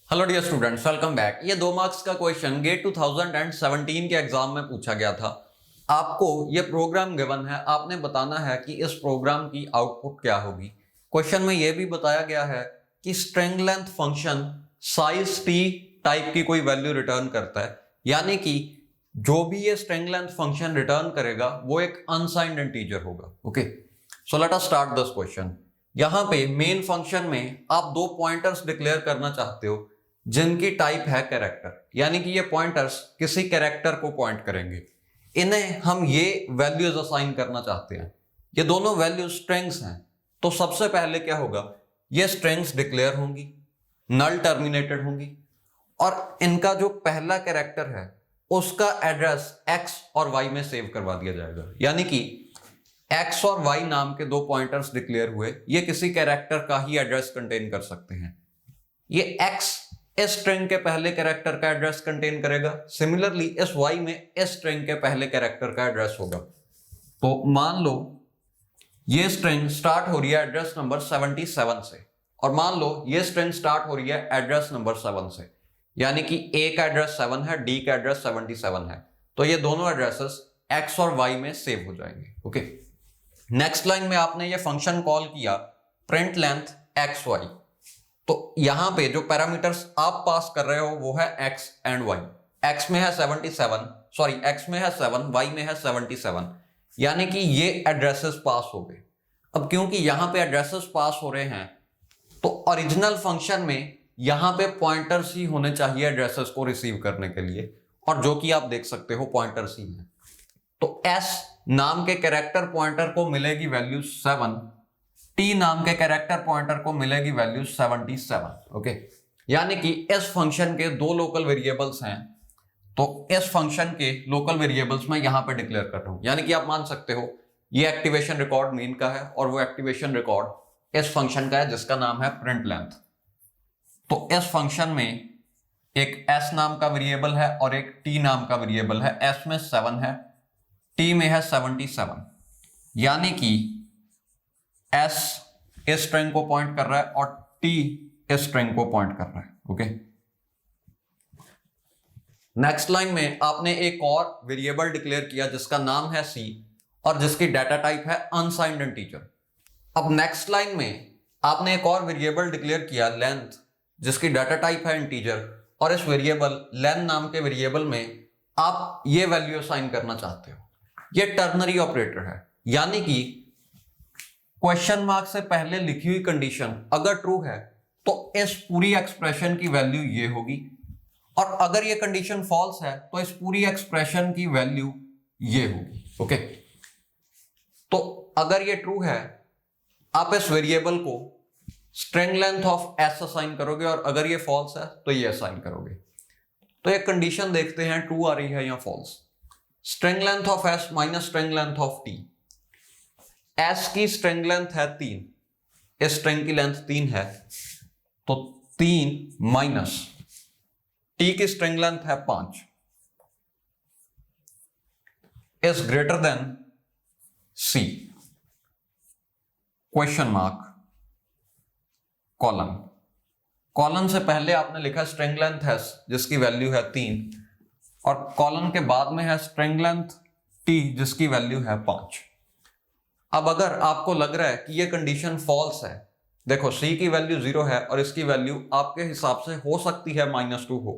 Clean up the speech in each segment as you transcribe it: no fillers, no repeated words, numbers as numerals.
Hello dear students, welcome back. ये 2 marks का question gate 2017 के एग्जाम में पूछा गया था। आपको ये प्रोग्राम गिवन है, आपने बताना है कि इस प्रोग्राम की आउटपुट क्या होगी। क्वेश्चन में ये भी बताया गया है कि string length function size T type की कोई वैल्यू रिटर्न करता है, यानी कि जो भी ये स्ट्रिंग लेंथ फंक्शन रिटर्न करेगा वो एक अनसाइंड इंटीजर होगा। Okay, so let us start this question. यहां पे मेन फंक्शन में आप 2 पॉइंटर्स डिक्लेयर करना चाहते हो जिनकी टाइप है कैरेक्टर, यानी कि ये पॉइंटर्स किसी कैरेक्टर को पॉइंट करेंगे। इन्हें हम ये वैल्यूज असाइन करना चाहते हैं। ये दोनों वैल्यूज स्ट्रिंग्स हैं, तो सबसे पहले क्या होगा, ये स्ट्रिंग्स डिक्लेयर होंगी, नल टर्मिनेटेड होंगी, और इनका जो पहला कैरेक्टर है उसका एड्रेस x और y में सेव करवा दिया जाएगा। यानी कि x और y नाम के 2 पॉइंटर्स डिक्लेयर हुए, ये किसी कैरेक्टर का ही एड्रेस कंटेन कर सकते हैं। ये x इस स्ट्रिंग के पहले कैरेक्टर का एड्रेस कंटेन करेगा, सिमिलरली इस y में इस स्ट्रिंग के पहले कैरेक्टर का एड्रेस होगा। तो मान लो ये स्ट्रिंग स्टार्ट हो रही है एड्रेस नंबर 77 से, और मान लो ये स्ट्रिंग स्टार्ट हो रही है एड्रेस नंबर 7 से, यानी कि a का एड्रेस 7 है, d का एड्रेस 77 है। तो ये दोनों एड्रेसेस x और y में सेव हो जाएंगे। ओके, नेक्स्ट लाइन में आपने ये फंक्शन कॉल किया प्रिंट लेंथ एक्स वाई। तो यहां पे जो पैरामीटर्स आप पास कर रहे हो वो है x एंड y। x में है 77, सॉरी x में है 7, y में है 77, यानी कि ये एड्रेसेस पास हो गए। अब क्योंकि यहां पे एड्रेसेस पास हो रहे हैं तो ओरिजिनल फंक्शन में यहां पे पॉइंटर्स ही होने चाहिए एड्रेसेस को रिसीव करने के लिए, और जो कि आप देख सकते हो पॉइंटर्स ही हैं। तो s नाम के कैरेक्टर पॉइंटर को मिलेगी वैल्यू 7, t नाम के कैरेक्टर पॉइंटर को मिलेगी वैल्यू 77। ओके, यानी कि इस फंक्शन के 2 लोकल वेरिएबल्स हैं, तो इस फंक्शन के लोकल वेरिएबल्स मैं यहां पे डिक्लेयर कर रहा हूं। यानी कि आप मान सकते हो ये एक्टिवेशन रिकॉर्ड मीन का है और वो एक्टिवेशन रिकॉर्ड इस फंक्शन का है जिसका नाम है प्रिंट लेंथ। तो इस फंक्शन में एक s नाम का वेरिएबल है और एक t नाम का वेरिएबल है। s में 7 है, t में है 77, यानी कि s इस स्ट्रिंग को पॉइंट कर रहा है और t इस स्ट्रिंग को पॉइंट कर रहा है। ओके, नेक्स्ट लाइन में आपने एक और वेरिएबल डिक्लेयर किया जिसका नाम है c और जिसकी डाटा टाइप है अनसाइंड इंटीजर। अब नेक्स्ट लाइन में आपने एक और वेरिएबल डिक्लेयर किया लेंथ, जिसकी डाटा टाइप है इंटीजर, और इस वेरिएबल लेंथ नाम के वेरिएबल में आप ये वैल्यू असाइन करना चाहते हो। ये टर्नरी ऑपरेटर है, यानी कि क्वेश्चन मार्क से पहले लिखी हुई कंडीशन अगर ट्रू है तो इस पूरी एक्सप्रेशन की वैल्यू ये होगी, और अगर ये कंडीशन फॉल्स है तो इस पूरी एक्सप्रेशन की वैल्यू ये होगी। ओके, तो अगर ये ट्रू है आप इस वेरिएबल को string length of s assign करोगे, और अगर ये फॉल्स है तो ये असाइन करोगे। तो ये कंडीशन देखते हैं ट्रू आ रही है या false. String length of s minus string length of t। s की स्ट्रिंग लेंथ है 3, इस स्ट्रिंग की लेंथ 3 है, तो 3 माइनस t की स्ट्रिंग लेंथ है 5 is greater than c question mark colon. Colon से पहले आपने लिखा स्ट्रिंग लेंथ है जिसकी वैल्यू है 3, और कॉलन के बाद में है स्ट्रिंग लेंथ t जिसकी वैल्यू है 5। अब अगर आपको लग रहा है कि ये कंडीशन फॉल्स है, देखो c की वैल्यू 0 है और इसकी वैल्यू आपके हिसाब से हो सकती है -2 हो,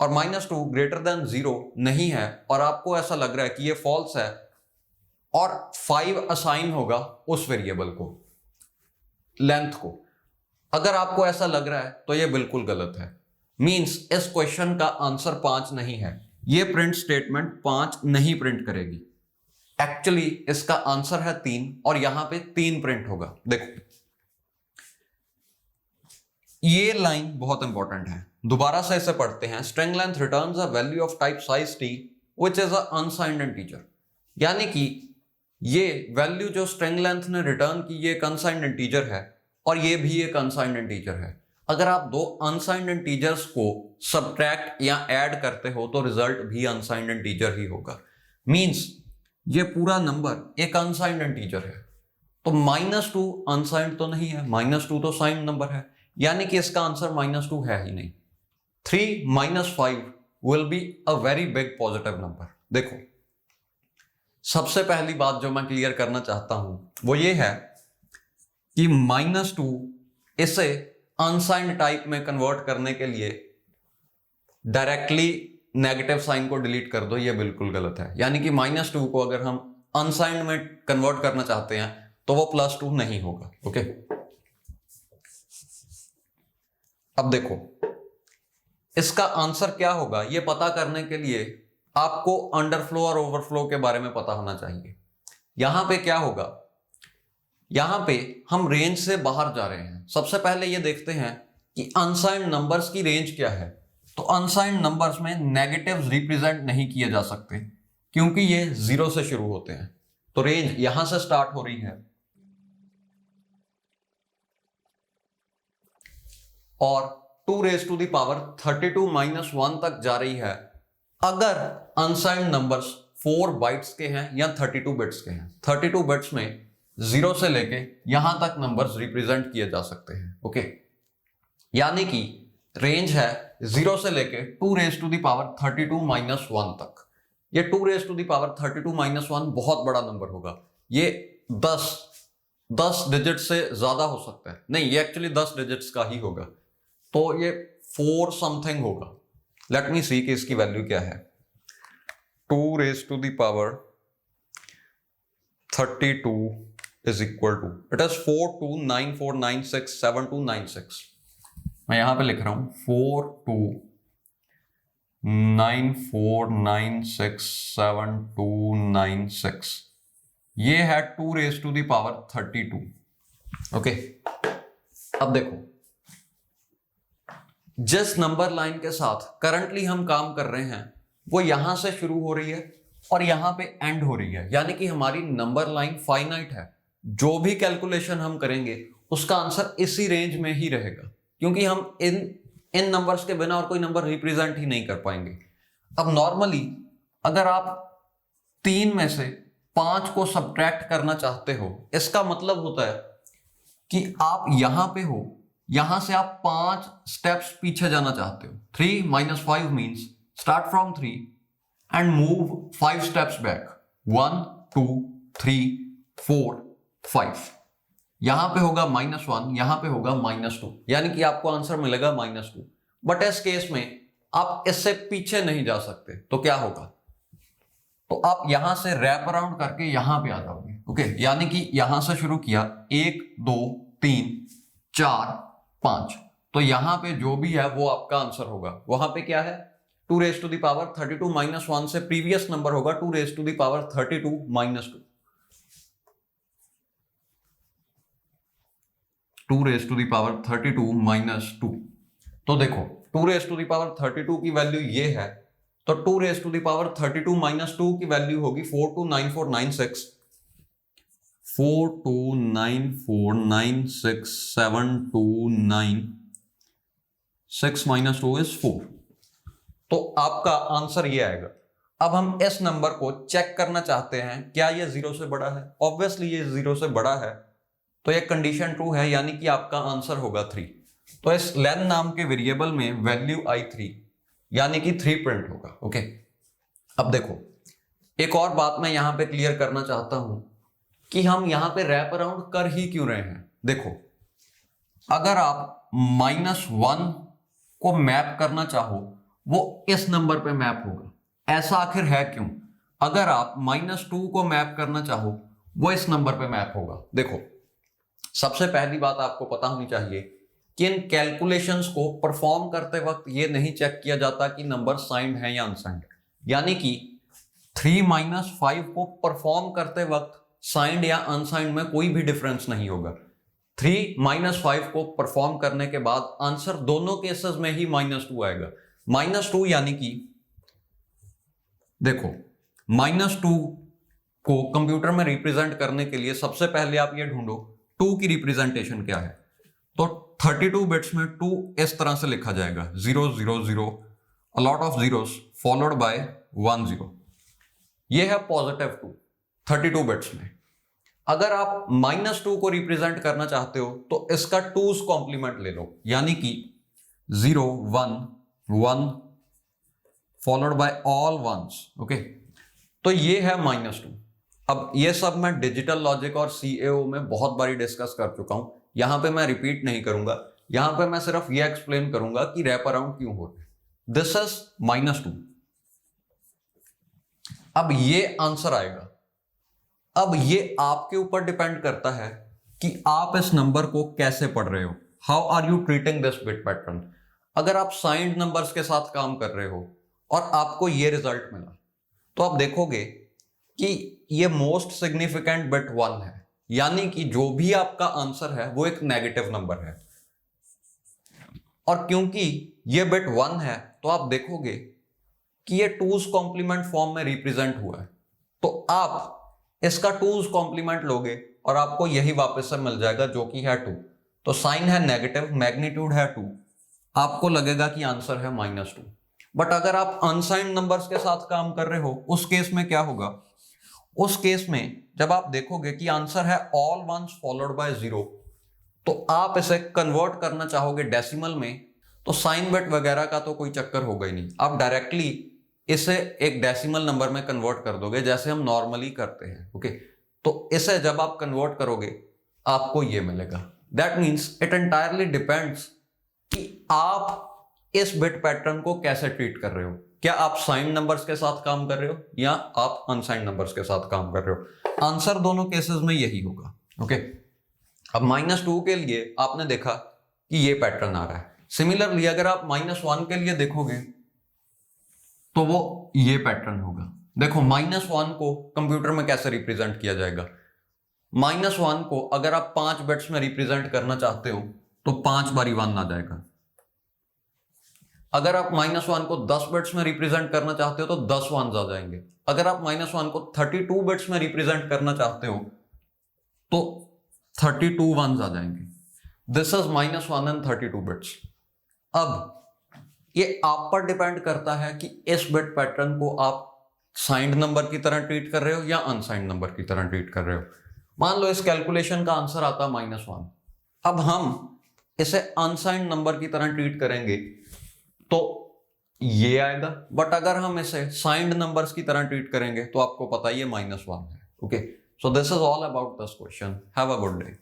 और -2 ग्रेटर देन 0 नहीं है, और आपको ऐसा लग रहा है कि ये फॉल्स है और 5 असाइन होगा उस वेरिएबल को, लेंथ को। अगर आपको ऐसा लग रहा है तो ये बिल्कुल गलत है। मींस इस क्वेश्चन का आंसर 5 नहीं है, ये प्रिंट स्टेटमेंट 5 नहीं प्रिंट करेगी। एक्चुअली इसका आंसर है 3 और यहां पे 3 प्रिंट होगा। देखो ये लाइन बहुत इंपॉर्टेंट है, दोबारा से इसे पढ़ते हैं। String length returns a value of type size t which is a unsigned integer. यानी कि ये वैल्यू जो स्ट्रिंग लेंथ ने रिटर्न की ये एक अनसाइंड इंटीजर है, और ये भी एक अनसाइंड इंटीजर है। अगर आप 2 अनसाइंड इंटीजर्स को सबट्रैक्ट या ऐड करते हो तो रिजल्ट भी अनसाइंड इंटीजर ही होगा। मींस ये पूरा नंबर एक अनसाइंड इंटीजर है, तो -2 अनसाइंड तो नहीं है, -2 तो साइंड नंबर है, यानी कि इसका आंसर -2 है ही नहीं। 3 - 5 will be a very big positive number. देखो, सबसे पहली बात जो मैं क्लियर करना चाहता हूं वो ये है कि -2 इसे अनसाइंड टाइप में कन्वर्ट करने के लिए डायरेक्टली नेगेटिव साइन को डिलीट कर दो, ये बिल्कुल गलत है। यानी कि -2 को अगर हम अनसाइंड में कन्वर्ट करना चाहते हैं तो वो +2 नहीं होगा। ओके, अब देखो इसका आंसर क्या होगा, ये पता करने के लिए आपको अंडरफ्लो और ओवरफ्लो के बारे में पता होना चाहिए। यहां पे क्या होगा, यहां पे हम रेंज से बाहर जा रहे हैं। सबसे पहले ये देखते हैं कि अनसाइंड नंबर्स की रेंज क्या है। तो अनसाइंड नंबर्स में नेगेटिव्स रिप्रेजेंट नहीं किए जा सकते क्योंकि ये 0 से शुरू होते हैं। तो रेंज यहां से स्टार्ट हो रही है और 2⁻32 - 1 तक जा रही है अगर अनसाइंड नंबर्स 4 बाइट्स के हैं या 32 बिट्स के हैं। 32 बिट्स में 0 से लेके यहां तक नंबर्स रिप्रेजेंट किए जा सकते हैं। ओके, यानी कि रेंज है 0 से लेके 2⁻32 - 1 तक। ये 2⁻32 - 1 बहुत बड़ा नंबर होगा। ये 10 डिजिट से ज्यादा हो सकता है, नहीं ये एक्चुअली 10 डिजिट्स का ही होगा। तो ये 4 समथिंग होगा। लेट मी सी कि इसकी वैल्यू क्या है। 2⁻32 is equal to, it is 4294967296। मैं यहां पे लिख रहा हूं 4294967296। ये है 2⁻32। ओके, अब देखो जिस नंबर लाइन के साथ करंटली हम काम कर रहे हैं वो यहां से शुरू हो रही है और यहां पे एंड हो रही है। यानी कि हमारी नंबर लाइन फाइनाइट है। जो भी कैलकुलेशन हम करेंगे उसका आंसर इसी रेंज में ही रहेगा क्योंकि हम इन नंबर्स के बिना और कोई नंबर रिप्रेजेंट ही नहीं कर पाएंगे। अब नॉर्मली अगर आप 3 में से 5 को सब्ट्रैक्ट करना चाहते हो, इसका मतलब होता है कि आप यहां पे हो, यहां से आप 5 स्टेप्स पीछे जाना चाहते हो। 3 - 5 means start from 3 and move 5 steps back. 1 2 3 4 5। यहां पे होगा -1, यहां पे होगा -2, यानी कि आपको आंसर मिलेगा -2। बट इस केस में आप इससे पीछे नहीं जा सकते, तो क्या होगा, तो आप यहां से रैप अराउंड करके यहां पे आ जाओगे। ओके, यानी कि यहां से शुरू किया 1 2 3 4 5, तो यहां पे जो भी है वो आपका आंसर होगा। वहां पे क्या है 2⁻32 - 1 से प्रीवियस नंबर होगा 2⁻32 - 2। 2⁻32 - 2। तो देखो 2⁻32 की वैल्यू ये है, तो 2⁻32 - 2 की वैल्यू होगी 429496। 4294967296 6 - 2 is 4। तो आपका आंसर ये आएगा। अब हम इस नंबर को चेक करना चाहते हैं, क्या ये 0 से बड़ा है? ऑब्वियसली ये 0 से बड़ा है, तो ये कंडीशन ट्रू है, यानी कि आपका आंसर होगा 3। तो इस लेन नाम के वेरिएबल में वैल्यू आई 3, यानी कि 3 प्रिंट होगा। ओके, अब देखो एक और बात मैं यहां पे क्लियर करना चाहता हूं कि हम यहां पे रैप अराउंड कर ही क्यों रहे हैं। देखो अगर आप -1 को मैप करना चाहो वो इस नंबर पे मैप होगा। ऐसा आखिर है क्यों? अगर आप -2 को मैप करना चाहो वो इस नंबर पे मैप होगा। देखो सबसे पहली बात आपको पता होनी चाहिए कि इन कैलकुलेशंस को परफॉर्म करते वक्त ये नहीं चेक किया जाता कि नंबर साइंड है या अनसाइंड। यानी कि 3 - 5 को परफॉर्म करते वक्त साइंड या अनसाइंड में कोई भी डिफरेंस नहीं होगा। 3 - 5 को परफॉर्म करने के बाद आंसर दोनों केसेस में ही -2 आएगा। -2 यानी कि देखो -2 को कंप्यूटर में रिप्रेजेंट करने के लिए सबसे पहले आप ये ढूंढो 2 की रिप्रेजेंटेशन क्या है। तो 32 बिट्स में 2 इस तरह से लिखा जाएगा 0 0 0, a lot of zeros followed by 1 0। ये है पॉजिटिव 2 32 बिट्स में। अगर आप -2 को रिप्रेजेंट करना चाहते हो तो इसका 2's कॉम्प्लीमेंट ले लो, यानी कि 0 1 1 followed by all ones. Okay, तो ये है -2। अब ये सब मैं डिजिटल लॉजिक और CAO में बहुत बारी डिस्कस कर चुका हूं, यहां पे मैं रिपीट नहीं करूंगा। यहां पे मैं सिर्फ ये एक्सप्लेन करूंगा कि रैप अराउंड क्यों हो रहा है। This is -2। अब ये आंसर आएगा। अब ये आपके ऊपर डिपेंड करता है कि आप इस नंबर को कैसे पढ़ रहे हो, how are you treating this bit pattern. अगर आप साइंड नंबर्स के साथ काम कर रहे हो और आपको ये रिजल्ट मिला, तो आप देखोगे कि ये मोस्ट सिग्निफिकेंट बिट 1 है, यानी कि जो भी आपका आंसर है वो एक नेगेटिव नंबर है। और क्योंकि ये बिट 1 है तो आप देखोगे कि ये 2's कॉम्प्लीमेंट फॉर्म में रिप्रेजेंट हुआ है, तो आप इसका 2's कॉम्प्लीमेंट लोगे और आपको यही वापस से मिल जाएगा जो कि है 2। तो साइन है नेगेटिव, मैग्नीट्यूड है 2, आपको लगेगा कि आंसर है -2। बट अगर आप अनसाइंड नंबर्स के साथ काम कर रहे हो, उस केस में क्या होगा? उस केस में जब आप देखोगे कि आंसर है ऑल वंस फॉलोड बाय 0, तो आप इसे कन्वर्ट करना चाहोगे डेसिमल में, तो साइन बिट वगैरह का तो कोई चक्कर होगा ही नहीं। आप डायरेक्टली इसे एक डेसिमल नंबर में कन्वर्ट कर दोगे जैसे हम नॉर्मली करते हैं। ओके, तो इसे जब आप कन्वर्ट करोगे आपको ये मिलेगा। That means it entirely depends कि आप इस बिट पैटर्न को कैसे ट्रीट कर रहे हो। क्या आप साइंड नंबर्स के साथ काम कर रहे हो या आप अनसाइंड नंबर्स के साथ काम कर रहे हो? आंसर दोनों केसेस में यही होगा। ओके, अब -2 के लिए आपने देखा कि ये पैटर्न आ रहा है। सिमिलरली अगर आप -1 के लिए देखोगे तो वो ये पैटर्न होगा। देखो -1 को कंप्यूटर में कैसे रिप्रेजेंट किया जाएगा। -1 को अगर आप 5 बिट्स में रिप्रेजेंट करना चाहते हो तो 5 बारी 1 आ जाएगा। अगर आप -1 को 10 बिट्स में रिप्रेजेंट करना चाहते हो तो 10 1s आ जाएंगे। अगर आप -1 को 32 बिट्स में रिप्रेजेंट करना चाहते हो तो 32 1s आ जाएंगे। This is -1 and 32 bits. अब ये आप पर डिपेंड करता है कि इस बिट पैटर्न को आप साइंड नंबर की तरह ट्रीट कर रहे हो या अनसाइंड नंबर की तरह ट्रीट कर रहे हो। मान लो इस कैलकुलेशन का आंसर आता है -1। अब हम इसे अनसाइंड नंबर की तरह ट्रीट करेंगे तो ये आएगा, बट अगर हम इसे साइंड नंबर्स की तरह ट्रीट करेंगे तो आपको पता ही है -1 है। Okay, so this is all about this question. Have a good day.